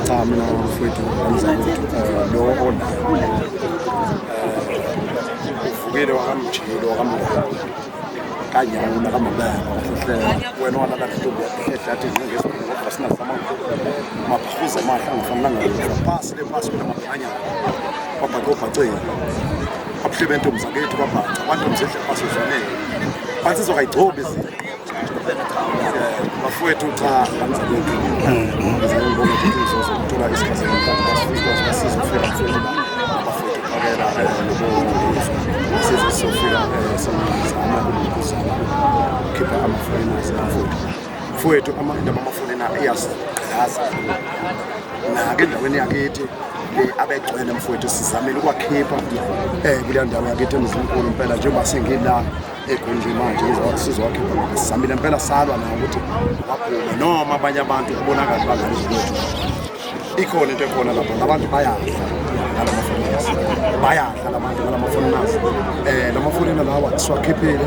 cha mina mfowethu angizayo lo ona uvukile wakamjilo wakamlanga kanyawula kamabanga wena wala la ntombi yathi ngesikhathi sinasama maphuza mahla ngifanele ngaphansi lepasi lamabhanya babhaqobhaqeni abuhlebe ntombi zakethu babhaqa abantu msehle phasi uzwanele phansi zokayigcobe izinto bafowethu cha anzalweni ngizayibona ukuthi sizothola isikhathi sizofika mfowethu bafowethu phakela sizofika sizama ukuzama khipha ama-foreigners mfowethu indaba ama-foreigner iyasiqhaza nake endaweni yakithi abegcwele mfowethu sizamile ukwakhipha kuleyo ndawo yakithi emzinkulu impela njengoba singila eGundri manje sizowakhipha sizamile impela salwa nawo ukuthi waphume noma abanye abantu kubonakala bangazilethu ikhona into ekhona lapho abantu bayadla ngalama-foreigners bayadla labantu ngalama-foreigners lama-foreigner lawa siwakhiphile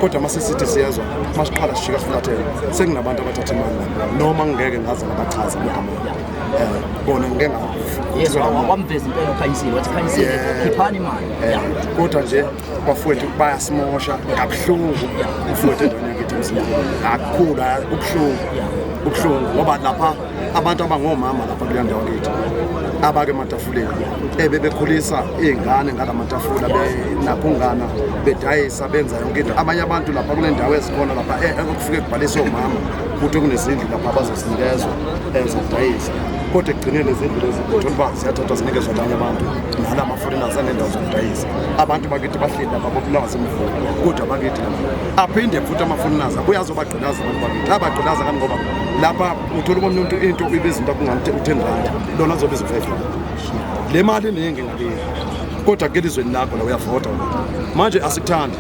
kodwa masisithi siyezwa masiqala sijika silathela sekunabantu abathatha imali noma ngeke ngaze ngabachaza ngegama bona ngeke wamveza impela ukhanyisile wathi khanyisile khiphani imali kodwa nje bafowethu bayasimosha kabuhlungu mfowethu endaweni yakithi emzimbeni akakhulu ubuhlungu ngoba lapha abantu abangomama lapha kuleyo ndawo yakithi abake ematafuleni bebekhulisa izingane ngalamatafula benaphungana bedayisa benza yonke into abanye abantu lapha kule ndawo ezikhona lapha ekufike kubhaliswe umama ukuthi kunezindlu lapha abazosinikezwa ezodayisa kodwa ekugcineni izindlu lezi kuthiwa ziyathathwa zinikezwa abanye abantu nala ma-foreigners anendawo zokudayisa abantu bakithi bahleli lapha bobulawa zimvulo kodwa bakithi aphinde futhi ama-foreigners abuye azobagqilaza abantu bakithi abagqilaza kani ngoba lapha uthola umuntu into ibizinto kungathi u-10 rand lona azobiza u-5 rand le mali iningi ngaleyo kodwa kelizweni lakho la uyavota manje asikuthandi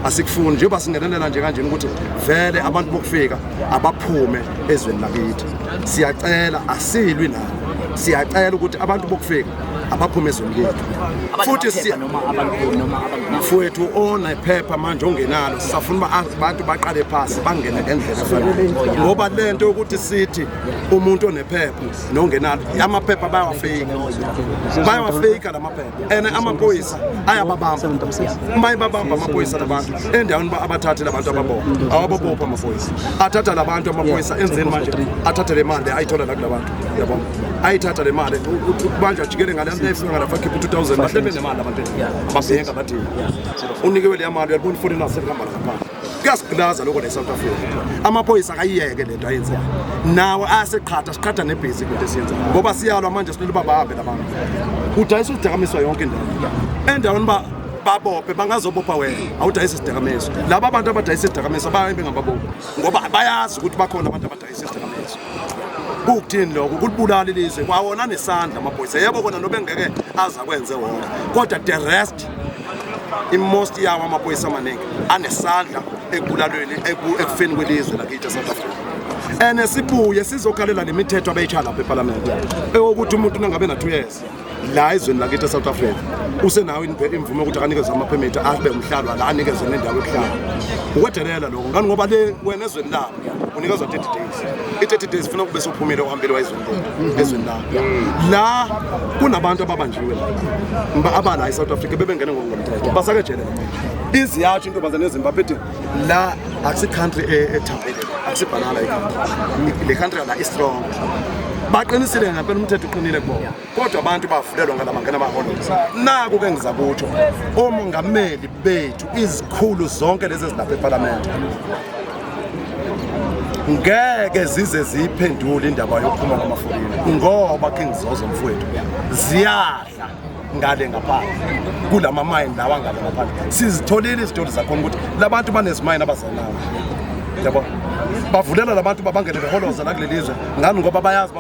asikufuni njengoba singenelela nje kanjeni ukuthi vele abantu bokufika abaphume ezweni lakithi siyacela asilwi nabo siyacela ukuthi abantu bokufika abaphume ezweni lethu futhi mfowethu ona iphepha manje ongenalo sisafuna abantu baqale phasi bangene ngendlela efanele ngoba lento yokuthi sithi umuntu onephepha nongenalo amaphepha bayawafika lamaphepha ene amaphoyisa ayababamba bayababamba amaphoyisa labantu endaweni abathathe labantu ababopha awabopha amaphoyisa athatha labantu amaphoyisa enzeni manje athathe le mali ayithola la kulabantu yabona ayithatha le mali ukubanja jikele ngale efika ngala fakhe 2000 bahlebe nemali abantu abasenga bathi unikewe le mali uyabona ufuna nasekhamba lapha kuyasigilaza lokho le South Africa amaphoyisa akayiyeke lento ayenzayo nawe aseqhatha siqhatha nebhizi into esiyenza ngoba siyalwa manje silele babahambe labantu udayisa udakamizwa yonke indawo endaweni babophe bangazobopha wena awudayisa isidakamiso laba abantu abadayisa isidakamiso bahambe ngababopha ngoba bayazi ukuthi bakhona abantu abadayisa isidakamiso kukuthini lokho kulibulala ilizwe kwawona nesandla amaphoyisa yebo kona nobe ngeke aza kwenze wona kodwa the rest most yawo amaphoyisa amaningi anesandla ekubulalweni ekufeni kwelizwe lakithi South Africa ene sibuye sizokhalela lemithetho abeyichala lapha eParliament ukuthi umuntu nangabe na 2 years la ezweni lakithi South Africa usenawo imvume ukuthi akanikezwe ama-permit abe umhlalo la anikezwe nendawo yokuhlala ukwedelela lokho ngani ngoba le wena ezweni labo unikezwa 30 days i-30 days funa kube sophumile uhambile ezweni labo la kunabantu ababanjiwe abala eSouth Africa bebengene ngokomthetho basake jele iziyatsho intombazane eZimbabwe ethi la akusi-country ethambile akusibhanala le country la is-strong baqinisile ngempela umthetho uqinile kubona kodwa abantu bavulelwa ngalabangena abaholisa naku ke ngizakutsho omongameli bethu izikhulu zonke lezi ezilapha eParliament ngeke zize ziyiphendule indaba yokuphuma kwama-foreigner ngoba ke ngizozo mfowethu ziyadla ngale ngaphandle kulama-mine lawa ngale ngaphandle sizitholile izitori zakhona ukuthi labantu banezimayini abazanayo yabo bavulela labantu babangele beholoza la kulelizwe ngani ngoba bayazi